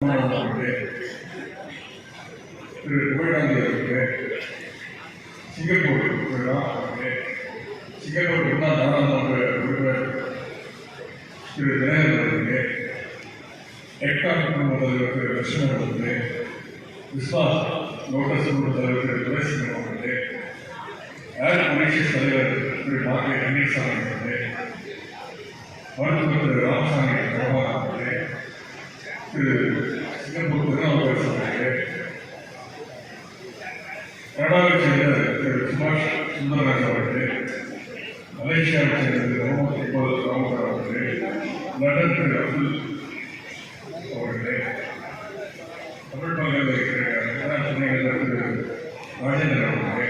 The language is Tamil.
விஸ்வநாதன் அவர்களே, திரு புகழாந்தி அவர்களே, சிங்கப்பூர் அவர்களே, சிங்கப்பூர் முன்னாள் நாடாளுமன்ற உறுப்பினர் திரு தினகரன் அவர்களே, எக்டாக் குழும தலைவர் திரு லட்சுமணன் அவர்களே, விஸ்வாஸ் லோட்டஸ் குழு தலைவர் திரு துரைசிங்கம் அவர்களே, ஏர் மொரிஷியஸ் தலைவர் திரு டாக்டர் கணேசசாமி அவர்களே, மருத்துவர் திரு ராமசாமி பிரபாகர் அவர்களே, திரு சிங்கப்பூர் திருநாவுக்கரசு அவர்களே, கனடாவைச் சேர்ந்த திரு சுபாஷ் சுந்தரராஜ் அவர்களே, மலேசியாவைச் சேர்ந்த திரு முகமது இக்பால் ராமகர் அவர்களே, லண்டன் திரு அப்துல் அவர்களே, தமிழ் பல்கலைக்கழக துணைவேந்தர் திரு ராஜேந்திரன் அவர்களே,